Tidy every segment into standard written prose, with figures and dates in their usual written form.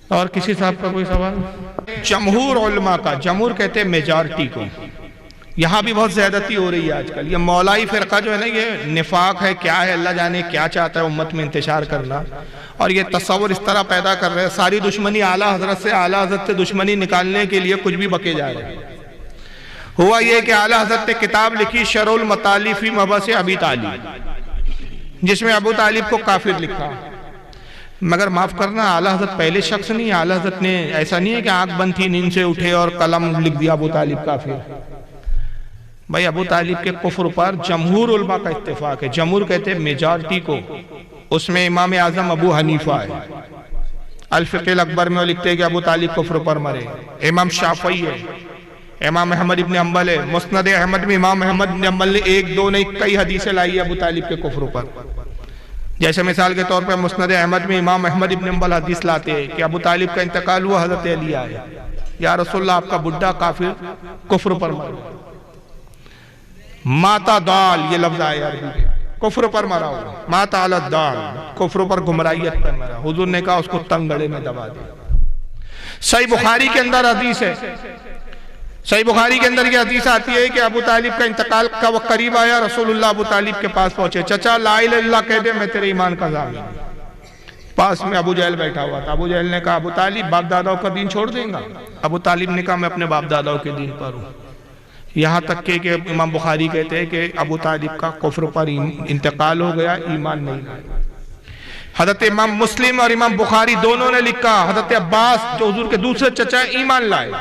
اور کسی صاحب کا کوئی سوال؟ جمہور علماء کا، جمہور کہتے ہیں میجارٹی کو، یہاں بھی بہت زیادتی ہو رہی ہے آج کل. یہ مولائی فرقہ جو ہے نا، یہ نفاق ہے، کیا ہے اللہ جانے کیا چاہتا ہے امت میں انتشار کرنا، اور یہ تصور اس طرح پیدا کر رہے ہیں. ساری دشمنی اعلیٰ حضرت سے، اعلیٰ حضرت سے دشمنی نکالنے کے لیے کچھ بھی بکے جا رہے ہیں. ہوا یہ کہ اعلیٰ حضرت نے کتاب لکھی شرح المطالب فی مبحث ابی طالب، جس میں ابو طالب کو کافر لکھا. مگر معاف کرنا، اعلیٰ حضرت پہلے شخص نہیں. اعلیٰ حضرت نے ایسا نہیں ہے کہ آنکھ بند تھی نیند سے اٹھے اور قلم لکھ دیا ابو طالب کافر. بھائی ابو طالب کے کفر پر جمہور علماء کا اتفاق ہے. جمہور کہتے ہیں میجارٹی کو، اس میں امام اعظم ابو حنیفہ ہے. الفقہ الاکبر میں وہ لکھتے ہیں کہ ابو طالب کفر پر مرے. امام شافعی ہے، امام احمد ابن حنبل ہے. مسند احمد میں امام احمد ابن حنبل نے ایک دو نہیں کئی حدیثیں لائی ابو طالب کے کفر پر. جیسے مثال کے طور پر مسند احمد میں امام احمد ابن حنبل حدیث لاتے ہیں کہ ابو طالب کا انتقال ہوا، حضرت علی آئے، یا رسول اللہ آپ کا بڈھا کافر کفر پر مرا. ماتا دال، یہ لفظ آیا عربی کے، کفر پر مرا ہوا. ماتا علی الدال، کفر پر گمراہیت پر مرا. حضور نے کہا اس کو تنگ گڑے میں دبا دے. صحیح بخاری کے اندر حدیث ہے، صحیح بخاری کے اندر یہ حدیث آتی ہے کہ ابو طالب کا انتقال کا وقت قریب آیا. رسول اللہ ابو طالب کے پاس پہنچے. چچا لا الہ الا اللہ کہہ دے، میں تیرے ایمان کا ضامن. پاس میں ابو جہل بیٹھا ہوا تھا. ابو جہل نے کہا ابو طالب باپ داداؤں کا دین چھوڑ دیں گا؟ ابو طالب نے کہا میں اپنے باپ داداؤں کے دین پر ہوں. یہاں تک کہ امام بخاری کہتے ہیں کہ ابو طالب کا کفر پر انتقال ہو گیا، ایمان نہیں لایا. حضرت امام مسلم اور امام بخاری دونوں نے لکھا حضرت عباس جو حضور کے دوسرے چچا ایمان لائے.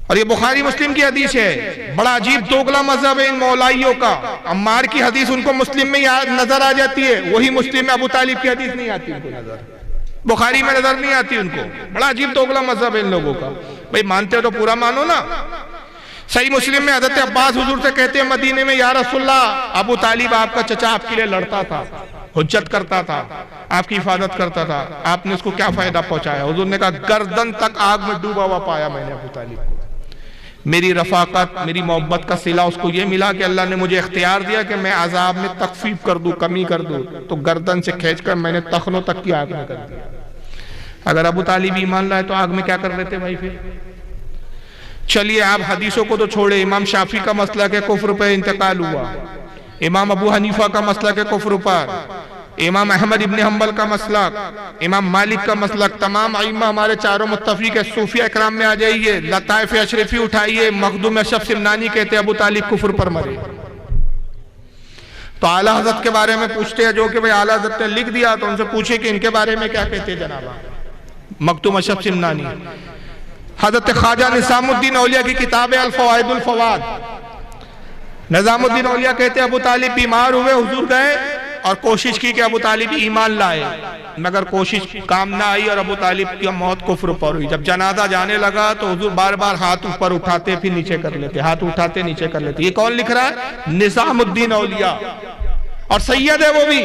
اور یہ بخاری مسلم کی حدیث ہے. بڑا عجیب دوگلا مذہب ہے ان مولائیوں کا. عمار کی حدیث ان کو مسلم میں نظر آ جاتی ہے، وہی مسلم میں ابو طالب کی حدیث نہیں آتی ان کو نظر، بخاری میں نظر نہیں آتی ان کو. بڑا عجیب دوگلا مذہب ہے ان لوگوں کا. بھئی مانتے ہو تو پورا مانو نا. صحیح مسلم میں حضرت عباس حضور سے کہتے ہیں مدینے میں، یا رسول اللہ ابو طالب آپ کا چچا آپ کے لیے لڑتا تھا، حجت کرتا تھا، آپ کی حفاظت کرتا تھا، آپ نے اس کو کیا فائدہ پہنچایا؟ حضور نے کہا گردن تک آگ میں ڈوبا ہوا پایا میں نے ابو طالب کو. میری رفاقت، میری محبت کا صلہ اس کو یہ ملا کہ اللہ نے مجھے اختیار دیا کہ میں عذاب میں تخفیف کر دوں، کمی کر دوں، تو گردن سے کھینچ کر میں نے تخنوں تک کی آگ میں کر دیا. اگر ابو طالب ایمان لائے تو آگ میں کیا کر لیتے بھائی پھر؟ چلیے آپ حدیثوں کو تو چھوڑے. امام شافعی کا مسئلہ کہ کفر پہ انتقال ہوا، امام ابو حنیفہ کا مسئلہ کہ کفر پر، امام احمد ابن حنبل کا مسلک، امام مالک کا مسلک، تمام ائمہ ہمارے چاروں متفق ہے. صوفیہ اکرام میں آ جائیے، لطائف اشرفی اٹھائیے، مخدوم اشرف سمنانی کہتے ہیں ابو طالب کفر پر مرے. تو اعلیٰ حضرت کے بارے میں پوچھتے ہیں جو کہ بھئی اعلیٰ حضرت نے لکھ دیا، تو ان سے پوچھے کہ ان کے بارے میں کیا کہتے ہیں جنابہ. مخدوم اشرف سمنانی. حضرت خواجہ نظام الدین اولیاء کی کتاب ہے الفوائد الفواد. نظام الدین اولیاء کہتے ہیں ابو طالب بیمار ہوئے، حضور گئے اور کوشش کی کہ ابو طالب ایمان لائے، مگر کوشش کام نہ آئی اور ابو طالب کی موت کفر پر ہوئی. جب جنازہ جانے لگا تو حضور بار بار ہاتھ اوپر اٹھاتے پھر نیچے کر لیتے، ہاتھ اٹھاتے نیچے کر لیتے. یہ کون لکھ رہا ہے؟ نظام الدین اولیاء. اور سید ہے وہ بھی،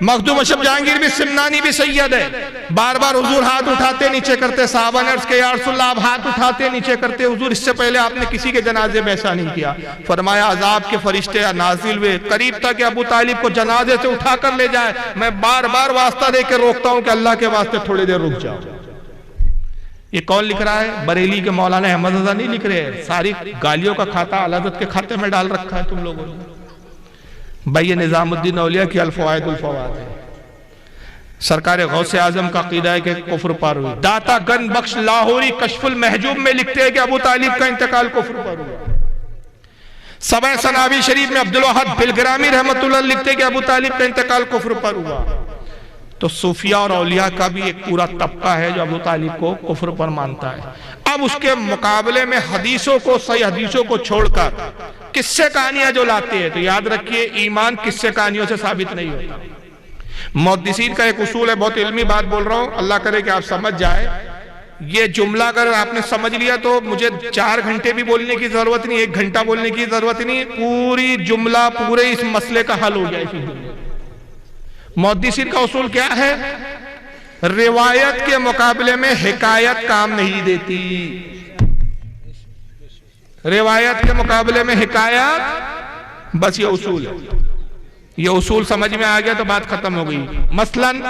مخدوم اشرف جہانگیر بھی، سمنانی بھی سید ہے. بار بار حضور ہاتھ اٹھاتے نیچے کرتے. صحابہ نے عرض کہ یا رسول اللہ آپ ہاتھ اٹھاتے نیچے کرتے، حضور اس سے پہلے آپ نے کسی کے جنازے میں ایسا نہیں کیا. فرمایا عذاب کے فرشتے نازل ہوئے، قریب تھا کہ ابو طالب کو جنازے سے اٹھا کر لے جائے. میں بار بار واسطہ دے کے روکتا ہوں کہ اللہ کے واسطے تھوڑی دیر رک جاؤ. یہ کون لکھ رہا ہے؟ بریلی کے مولانا احمد رضا نہیں لکھ رہے ہیں. ساری گالیوں کا کھاتا اعلیٰ حضرت کے کھاتے میں ڈال رکھا ہے تم لوگوں نے. بھائی یہ نظام الدین اولیاء کی الفوائد الفواد ہے. سرکار غوث اعظم کا عقیدہ ہے کہ کفر پر ہوئی. داتا گن بخش لاہوری کشف المحجوب میں لکھتے ہیں کہ ابو طالب کا انتقال کفر پر ہوا. سبع سنابی شریف میں عبدالوہد بلگرامی رحمت اللہ لکھتے ہیں کہ ابو طالب کا انتقال کفر پر ہوا. تو صوفیہ اور اولیاء کا بھی ایک پورا طبقہ ہے جو ابو طالب کو کفر پر مانتا ہے. اب اس کے مقابلے میں حدیثوں کو، صحیح حدیثوں کو چھوڑ کر قصے کہانیاں جو لاتے ہیں، تو یاد رکھیے ایمان قصے کہانیوں سے ثابت نہیں ہوتا. محدثین کا ایک اصول ہے، بہت علمی بات بول رہا ہوں، اللہ کرے کہ آپ سمجھ جائے. یہ جملہ اگر آپ نے سمجھ لیا تو مجھے 4 گھنٹے بھی بولنے کی ضرورت نہیں، 1 گھنٹہ بولنے کی ضرورت نہیں، پوری جملہ پورے اس مسئلے کا حل ہو جائے. محدثین کا اصول کیا ہے؟ روایت کے مقابلے میں حکایت کام نہیں دیتی. روایت کے مقابلے میں حکایت، بس یہ اصول ہے. یہ اصول سمجھ میں آ گیا تو بات ختم ہو گئی۔ مثلاً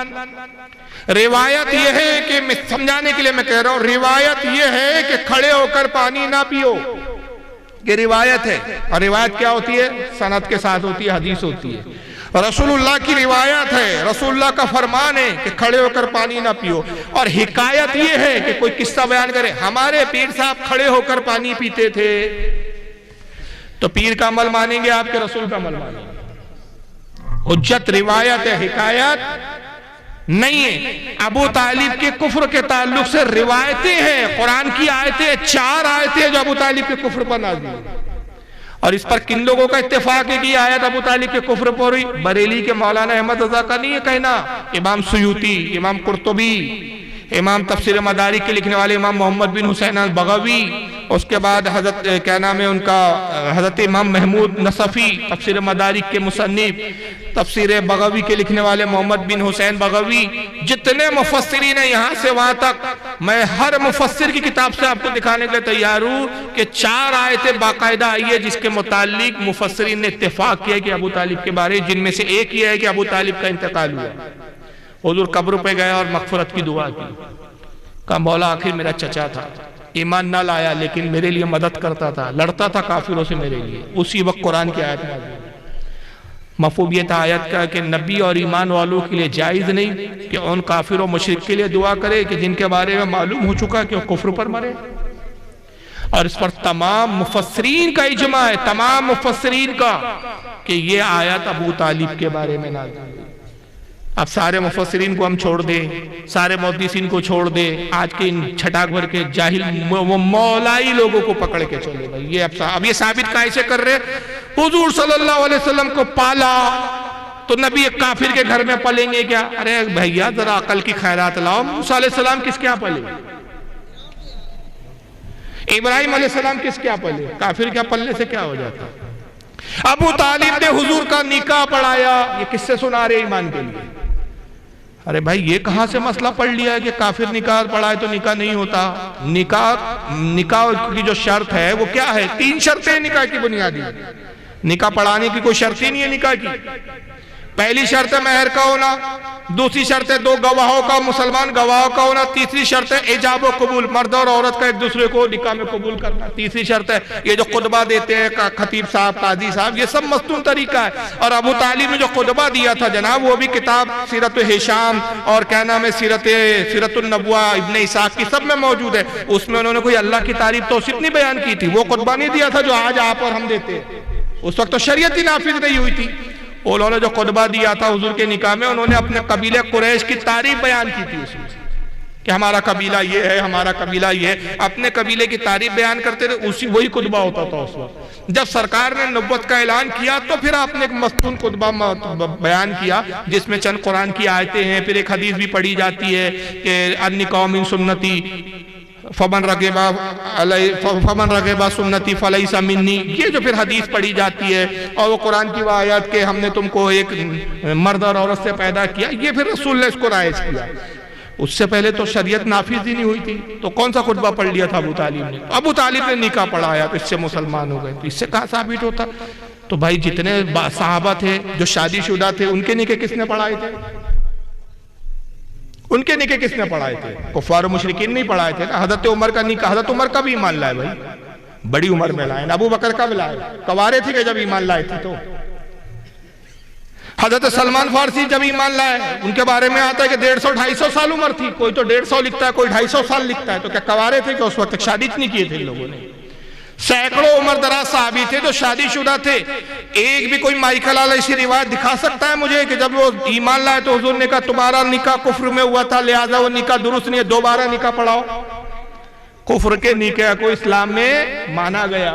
روایت یہ ہے کہ سمجھانے کے لیے میں کہہ رہا ہوں، روایت یہ ہے کہ کھڑے ہو کر پانی نہ پیو، یہ روایت ہے۔ اور روایت کیا ہوتی ہے؟ سند کے ساتھ ہوتی ہے، حدیث ہوتی ہے۔ رسول اللہ کی روایت ہے، رسول اللہ کا فرمان ہے کہ کھڑے ہو کر پانی نہ پیو۔ اور حکایت یہ ہے کہ کوئی قصہ بیان کرے ہمارے پیر صاحب کھڑے ہو کر پانی پیتے تھے، تو پیر کا عمل مانیں گے آپ کے رسول کا عمل مانیں گے؟ حجت روایت ہے، حکایت نہیں ہے۔ ابو طالب کے کفر کے تعلق سے روایتیں ہیں، قرآن کی آیتیں 4 آیتیں جو ابو طالب کے کفر پر نازل ہیں۔ اور اس پر کن لوگوں کا اتفاق ہے کہ یہ آیت ابو طالب کے کفر پر ہوئی؟ بریلی کے مولانا احمد رضا کا نہیں ہے کہنا، امام سیوطی، امام قرطبی، امام تفسیر مدارک کے لکھنے والے امام محمد بن حسین البغوی، اس کے بعد حضرت کیا نام ہے ان کا، حضرت امام محمود نصفی تفسیر مدارک کے مصنف، تفسیر بغوی کے لکھنے والے محمد بن حسین بغوی، جتنے مفسرین ہیں یہاں سے وہاں تک، میں ہر مفسر کی کتاب سے آپ کو دکھانے کے لیے تیار ہوں کہ 4 آیتیں باقاعدہ آئی ہے جس کے متعلق مفسرین نے اتفاق کیا کہ ابو طالب کے بارے، جن میں سے ایک یہ ہے کہ ابو طالب کا انتقال ہوا۔ حضور قبر پہ گیا اور مغفرت کی دعا کی، کہا مولا آخر میرا چچا تھا، ایمان نہ لایا لیکن میرے لیے مدد کرتا تھا، لڑتا تھا کافروں سے میرے لیے۔ اسی وقت قرآن کی آیت نازل ہوئی۔ مفہوم یہ تھا آیت کا کہ نبی اور ایمان والوں کے لیے جائز نہیں کہ ان کافر و مشرک کے لیے دعا کرے کہ جن کے بارے میں معلوم ہو چکا کہ وہ کفر پر مرے۔ اور اس پر تمام مفسرین کا اجماع ہے، تمام مفسرین کا، کہ یہ آیت ابو طالب کے بارے میں نازل ہوئی۔ اب سارے مفسرین کو ہم چھوڑ دیں، سارے محدثین کو چھوڑ دیں، آج کے ان چھٹاک بھر کے جاہل مولائی لوگوں کو پکڑ کے چلے بھائی، یہ اب یہ ثابت کیسے کر رہے؟ حضور صلی اللہ علیہ وسلم کو پالا تو نبی ایک کافر کے گھر میں پلیں گے کیا؟ ارے بھائیا ذرا عقل کی خیرات لاؤ، موسیٰ علیہ السلام کس کیا پلے؟ ابراہیم علیہ السلام کس کیا پلے؟ کافر کیا پلنے سے کیا ہو جاتا؟ ابو طالب نے حضور کا نکاح پڑھایا، یہ کس سے سنا رہے ایمان کے لیے؟ ارے بھائی یہ کہاں سے مسئلہ پڑھ لیا ہے کہ کافر نکاح پڑھائے تو نکاح نہیں ہوتا؟ نکاح کی جو شرط ہے وہ کیا ہے؟ 3 شرطیں نکاح کی بنیادی۔ نکاح پڑھانے کی کوئی شرط ہی نہیں ہے نکاح کی۔ پہلی شرط ہے مہر کا ہونا، دوسری شرط ہے 2 گواہوں کا، مسلمان گواہوں کا ہونا، تیسری شرط ہے ایجاب و قبول، مرد اور عورت کا ایک دوسرے کو نکاح میں قبول کرنا، تیسری شرط ہے یہ جو خطبہ دیتے ہیں خطیب صاحب، قاضی صاحب، یہ سب مستون طریقہ ہے۔ اور ابو طالب نے جو خطبہ دیا تھا جناب، وہ بھی کتاب سیرت ہشام اور کیا نام ہے سیرت النبوہ ابن اسحاق کی سب میں موجود ہے۔ اس میں انہوں نے کوئی اللہ کی تعریف توصیف نہیں بیان کی تھی، وہ خطبہ نہیں دیا تھا جو آج آپ اور ہم دیتے ہیں۔ اس وقت تو شریعت ہی نافذ نہیں ہوئی تھی۔ انہوں نے جو خطبہ دیا تھا حضور کے نکاح میں، انہوں نے اپنے قبیلہ قریش کی تعریف بیان کی تھی اس میں کہ ہمارا قبیلہ یہ ہے، ہمارا قبیلہ یہ ہے، اپنے قبیلے کی تعریف بیان کرتے تھے، وہی خطبہ ہوتا تھا اس وقت۔ جب سرکار نے نبوت کا اعلان کیا تو پھر آپ نے ایک مستون خطبہ بیان کیا جس میں چند قرآن کی آیتیں ہیں، پھر ایک حدیث بھی پڑھی جاتی ہے کہ النکاح من سنتی فمن رغب سنتی فلیس منی، یہ جو پھر حدیث پڑھی جاتی ہے، اور وہ قرآن کی وہ آیات کہ ہم نے تم کو ایک مرد اور عورت سے پیدا کیا، یہ پھر رسول نے اس کو رائج کیا۔ اس سے پہلے تو شریعت نافذ ہی نہیں ہوئی تھی، تو کون سا خطبہ پڑھ لیا تھا ابو طالب نے؟ ابو طالب نے نکاح پڑھایا تو اس سے مسلمان ہو گئے، تو اس سے کہاں ثابت ہوتا؟ تو بھائی جتنے صحابہ تھے جو شادی شدہ تھے ان کے نکاح کس نے پڑھائے تھے؟ ان کے نکاح کس نے پڑھائے تھے؟ کفار و مشرکین نہیں پڑھائے تھے۔ حضرت عمر کا نکاح، حضرت عمر کا بھی ایمان لائے بھائی، بڑی عمر میں لائے۔ ابو بکر کا بھی لائے، کوارے تھے کہ جب ایمان لائے تھے تو۔ حضرت سلمان فارسی جب ایمان لائے، ان کے بارے میں آتا ہے کہ 150-250 سال عمر تھی، کوئی تو 150 لکھتا ہے، کوئی 250 سال لکھتا ہے، تو کیا کوارے تھے کہ اس وقت شادی نہیں کیے تھے ان لوگوں نے؟ سینکڑوں عمر دراز صحابی تھے جو شادی شدہ تھے۔ ایک بھی کوئی مائیکل علیہ ایسی روایت دکھا سکتا ہے مجھے کہ جب وہ ایمان لائے تو حضور نے کہا تمہارا نکاح کفر میں ہوا تھا لہذا وہ نکاح درست نہیں ہے، دوبارہ نکاح پڑھاؤ؟ کفر کے نکاح کو اسلام میں مانا گیا،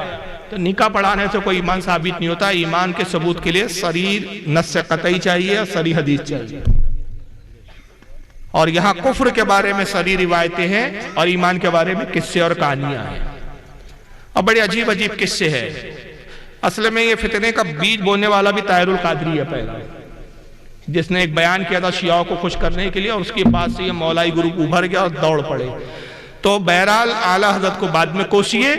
تو نکاح پڑھانے سے کوئی ایمان ثابت نہیں ہوتا۔ ایمان کے ثبوت کے لیے صریح نص قطعی چاہیے، صریح حدیث چاہیے، اور یہاں کفر کے بارے میں صریح روایتیں ہیں اور ایمان کے بارے میں قصے اور کہانیاں ہیں، اور بڑے عجیب عجیب قصے ہیں۔ اصل میں یہ فتنے کا بیج بونے والا بھی طاہر القادری ہے پہلا، جس نے ایک بیان کیا تھا شیعوں کو خوش کرنے کے لیے، اور اس کے بعد سے یہ مولائی گروپ ابھر گیا اور دوڑ پڑے۔ تو بہرحال اعلیٰ حضرت کو بعد میں کوسیے،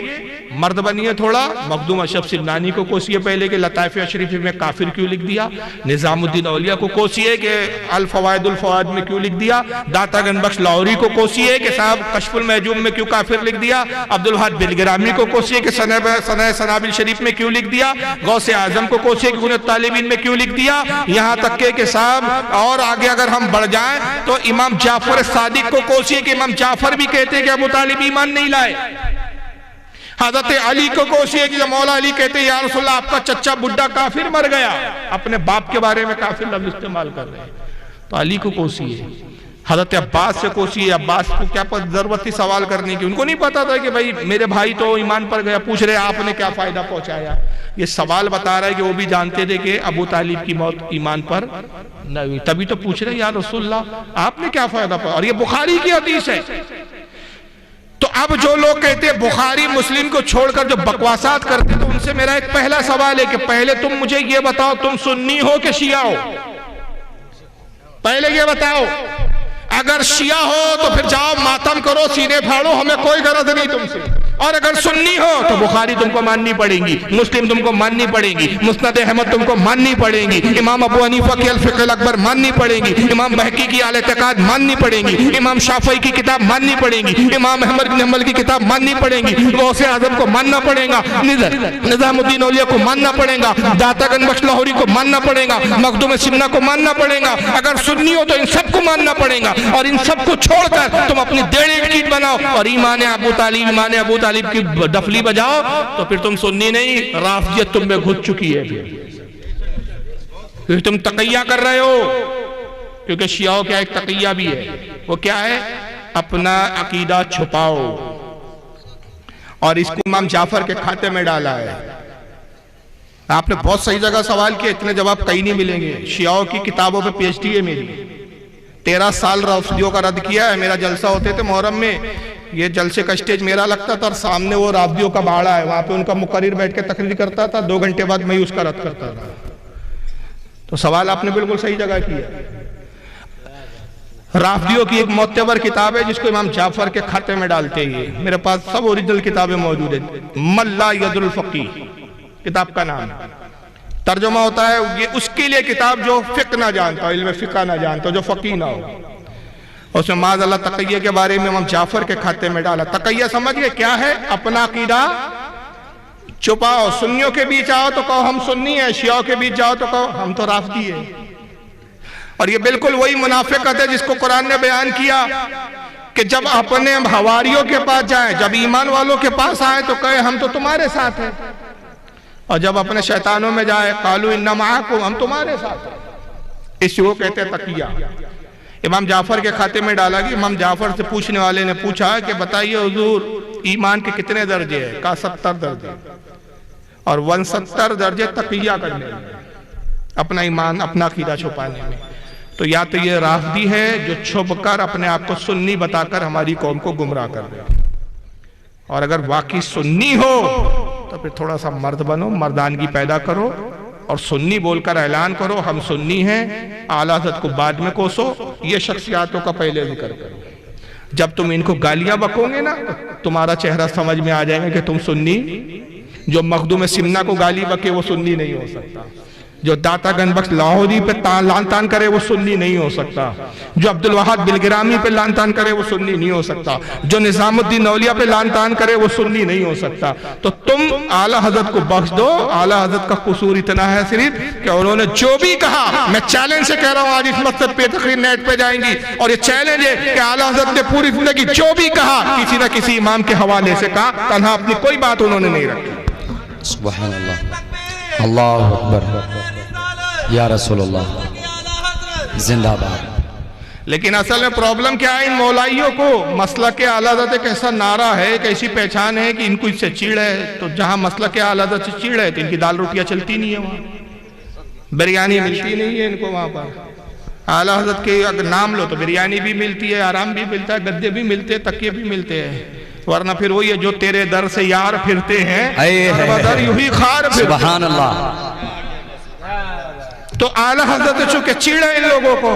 مرد بنیے تھوڑا، مخدوم اشرف سمنانی کو کوسیے پہلے کہ لطائف اشریف میں کافر کیوں لکھ دیا، نظام الدین اولیاء کو کوسیے کہ الفوائد الفوائد میں کیوں لکھ دیا، داتا گنج بخش لاہوری کو کوسیے کہ صاحب کشف المحجوب میں کیوں کافر لکھ دیا، عبدالوہاب بلگرامی کو کوسیے کہ سنہ سنابل شریف میں کیوں لکھ دیا، غوث اعظم کو کوسیے کہ غنیۃ الطالبین میں کیوں لکھ دیا، یہاں تک کہ صاحب اور آگے اگر ہم بڑھ جائیں تو امام جعفر صادق کو کوسیے کہ امام جعفر بھی کہتے کہ ابو طالب ایمان نہیں لائے، حضرت علی کو کوسیے کہ مولا علی کہتے یا رسول اللہ آپ کا چچا بڈھا کافر مر گیا، اپنے باپ کے بارے میں کافر لفظ استعمال کر رہے ہیں، تو علی کو کوسیے، حضرت عباس سے کوسیے، عباس کو کیا ضرورت تھی سوال کرنے کی، ان کو نہیں پتا تھا کہ بھائی میرے بھائی تو ایمان پر گیا، پوچھ رہے آپ نے کیا فائدہ پہنچایا، یہ سوال بتا رہا ہے کہ وہ بھی جانتے تھے کہ ابو طالب کی موت ایمان پر نہ ہوئی، تبھی تو پوچھ رہے یا رسول اللہ آپ نے کیا فائدہ پہنچایا، اور یہ بخاری کی حدیث ہے۔ تو اب جو لوگ کہتے ہیں بخاری مسلم کو چھوڑ کر جو بکواسات کرتے تو ان سے میرا ایک پہلا سوال ہے کہ پہلے تم مجھے یہ بتاؤ تم سنی ہو کہ شیعہ ہو، پہلے یہ بتاؤ، اگر شیعہ ہو تو پھر جاؤ ماتم کرو سینے پھاڑو، ہمیں کوئی غرض نہیں تم سے، اور اگر سنی ہو تو بخاری تم کو ماننی پڑیں گی، مسلم تم کو ماننی پڑیں گی، مسند احمد تم کو ماننی پڑیں گی، امام ابو حنیفہ کی الفقہ الاکبر ماننی پڑیں گی، امام بہقی کی الاعتقاد ماننی پڑیں گی، امام شافعی کی کتاب ماننی پڑیں گی، امام احمد بن حنبل کی کتاب ماننی پڑیں گی، غوث اعظم کو ماننا پڑے گا، نظام الدین اولیاء کو ماننا پڑے گا، داتا گنج بخش لاہوری کو ماننا پڑے گا، مخدوم سمنہ کو ماننا پڑے گا، اگر سنی ہو تو ان سب کو ماننا پڑے گا، اور ان سب کو چھوڑ کر تم اپنی دیڑھ چیز بناؤ اور ایمان ابو طالب کی ڈفلی بجاؤ تو پھر تم سنی نہیں، رافضیت تم میں گھس چکی ہے، پھر تم تقیہ کر رہے ہو، کیونکہ شیعوں کا ایک تقیہ بھی ہے، وہ کیا ہے، اپنا عقیدہ چھپاؤ، اور اس کو امام جعفر کے کھاتے میں ڈالا ہے۔ آپ نے بہت صحیح جگہ سوال کیا، اتنے جواب کہیں نہیں ملیں گے، شیعوں کی کتابوں پہ پی ایچ ڈی ہے میری، 13 سال رافضیوں کا رد کیا ہے، میرا جلسہ ہوتے تھے محرم میں، یہ جلسے کا سٹیج میرا لگتا تھا اور سامنے وہ رافضیوں کا باڑا ہے، وہاں پہ ان کا مقرر بیٹھ کے تقریر کرتا تھا، 2 گھنٹے بعد میں اس کا رد کرتا تھا۔ تو سوال آپ نے بالکل صحیح جگہ کیا، رافضیوں کی ایک معتبر کتاب ہے جس کو امام جعفر کے کھاتے میں ڈالتے ہیں، میرے پاس سب اوریجنل کتابیں موجود ہیں، من لا ید الفقیہ کتاب کا نام، ترجمہ ہوتا ہے یہ اس کے لیے کتاب جو فقہ نہ جانتا ہو، علم فقہ نہ جانتا ہو، جو فقیہ نہ ہو، اس میں معاذ اللہ تقیہ کے بارے میں امام جعفر کے کھاتے میں ڈالا۔ تقیہ سمجھ گئے کیا ہے، اپنا عقیدہ چھپاؤ، سنیوں کے بیچ آؤ تو کہو ہم سنی ہیں، شیعوں کے بیچ جاؤ تو کہو ہم تو رافضی ہیں، اور یہ بالکل وہی منافقت ہے جس کو قرآن نے بیان کیا کہ جب اپنے حواریوں کے پاس جائیں، جب ایمان والوں کے پاس آئیں تو کہے ہم تو تمہارے ساتھ ہیں، اور جب اپنے شیطانوں میں جائے قالوا انا معکم، ہم تمہارے ساتھ ہیں، اس کو کہتے ہیں تقیہ۔ امام جعفر کے کھاتے میں ڈالا گیا، امام جعفر سے پوچھنے والے نے پوچھا کہ بتائیے حضور ایمان کے کتنے درجے ہیں، کہا 70 درجے، اور 69 درجے تقیہ کرنے میں، اپنا ایمان اپنا عقیدہ چھپانے میں۔ تو یا تو یہ رافضی ہے جو چھپ کر اپنے آپ کو سنی بتا کر ہماری قوم کو گمراہ کر رہے ہیں، اور اگر واقعی سنی ہو تو پھر تھوڑا سا مرد بنو، مردانگی پیدا کرو، اور سنی بول کر اعلان کرو ہم سنی ہیں، اعلیٰ حضرت کو بعد میں کوسو، یہ شخصیاتوں کا پہلے ذکر کرو۔ جب تم ان کو گالیاں بکو گے نا تمہارا چہرہ سمجھ میں آ جائے گا کہ تم سنی، جو مخدوم سمنہ کو گالی بکے وہ سنی نہیں ہو سکتا، جو داتا گنج بخش لاہوری پہ لان تان کرے وہ سنی نہیں ہو سکتا، جو عبدالوہاب بلگرامی پہ لان تان کرے وہ سنی نہیں ہو سکتا، جو نظام الدین اولیاء پہ لان تان کرے وہ سنی نہیں ہو سکتا۔ تو تم اعلیٰ حضرت کو بخش دو، اعلیٰ حضرت کا قصور اتنا ہے صرف کہ انہوں نے جو بھی کہا، میں چیلنج سے کہہ رہا ہوں آج اس مقصد پہ تقریر نیٹ پہ جائیں گی، اور یہ چیلنج ہے کہ اعلیٰ حضرت نے پوری زندگی جو بھی کہا کسی نہ کسی امام کے حوالے سے کہا، تنہا اپنی کوئی بات انہوں نے نہیں رکھی۔ سبحان اللہ، اللہ اکبر، یا رسول اللہ زندہ باد۔ لیکن اصل میں پرابلم کیا ہے ان مولائیوں کو، مسلک اعلیٰ حضرت ایک ایسا نعرہ ہے، ایک ایسی پہچان ہے کہ ان کو اس سے چیڑ ہے، تو جہاں مسلک اعلیٰ حضرت سے چیڑ ہے تو ان کی دال روٹیاں چلتی نہیں ہے، وہاں بریانی ملتی نہیں ہے ان کو، وہاں پر اعلیٰ حضرت کے اگر نام لو تو بریانی بھی ملتی ہے، آرام بھی ملتا ہے، گدے بھی ملتے ہیں، تکیے بھی ملتے ہیں، ورنہ پھر وہی ہے جو تیرے در سے یار پھرتے ہیں، در یوں ہی خار پھرتے ہیں۔ سبحان اللہ۔ تو اعلیٰ حضرت چونکہ چیڑ ہے ان لوگوں کو،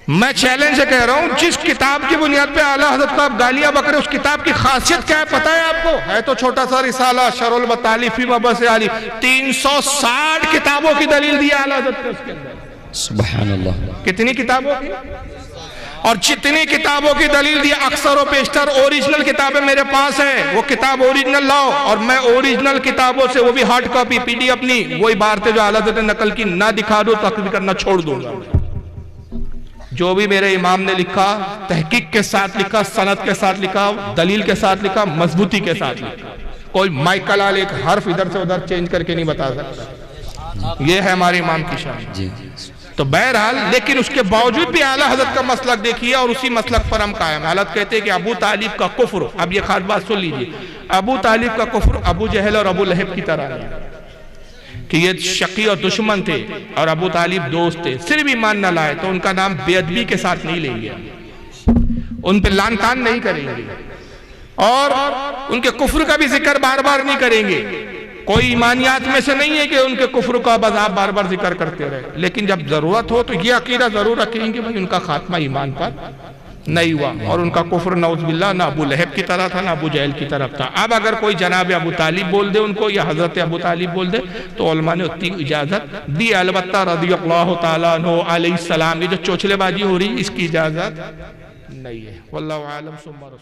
میں چیلنج سے کہہ رہا ہوں جس کتاب کی بنیاد پہ اعلیٰ حضرت کو آپ گالیاں بک رہے اس کتاب کی خاصیت کیا ہے پتہ ہے آپ کو؟ ہے تو چھوٹا سا رسالہ شرح المطالب فی مبحث علی، 360 کتابوں کی دلیل دی اعلیٰ حضرت نے اس کے اندر۔ سبحان اللہ۔ کتنی کتابوں کی؟ اور جتنی کتابوں کی دلیل دی اکثر و بیشتر اوریجنل کتابیں میرے پاس ہیں، وہ کتاب اوریجنل لاؤ اور میں اوریجنل کتابوں سے وہ بھی ہارڈ کاپی پی ڈی اپنی وہی بارتے جو اعلیٰ حضرت نے نقل کی نہ دکھا دو تقریر کرنا چھوڑ دوں گا۔ جو بھی میرے امام نے لکھا تحقیق کے ساتھ لکھا، سند کے ساتھ لکھا، دلیل کے ساتھ لکھا، مضبوطی کے ساتھ لکھا، کوئی مائیکل آل ایک حرف ادھر سے ادھر چینج کر کے نہیں بتا سکتا۔ یہ ہے ہمارے امام کی شان۔ جی تو بہرحال لیکن اس کے باوجود بھی اعلیٰ حضرت کا مسلک دیکھیے اور اسی مسلک پر ہم قائم۔ حضرت کہتے ہیں کہ ابو طالب کا کفر، اب یہ خاص بات سن لیجئے، ابو طالب کا کفر ابو جہل اور ابو لہب کی طرح ہے کہ یہ شقی اور دشمن تھے اور ابو طالب دوست تھے، صرف ایمان نہ لائے تو ان کا نام بے ادبی کے ساتھ نہیں لیں گے، ان پہ لان تان نہیں کریں گے اور ان کے کفر کا بھی ذکر بار بار نہیں کریں گے۔ کوئی ایمانیات میں سے نہیں ہے کہ ان کے کفر کا بس آپ بار بار ذکر کرتے رہے، لیکن جب ضرورت ہو تو یہ عقیدہ ضرور رکھیں گے بھائی ان کا خاتمہ ایمان پر نہیں ہوا اور ان کا کفر نعوذ باللہ نہ ابو لہب کی طرح تھا نہ ابو جہل کی طرف تھا۔ اب اگر کوئی جناب ابو طالب بول دے ان کو یا حضرت ابو طالب بول دے تو علماء نے اتنی اجازت دی، البتہ رضی اللہ تعالیٰ عنہ علیہ السلام، یہ جو چوچلے بازی ہو رہی اس کی اجازت نہیں ہے۔ واللہ عالم ثم رسول۔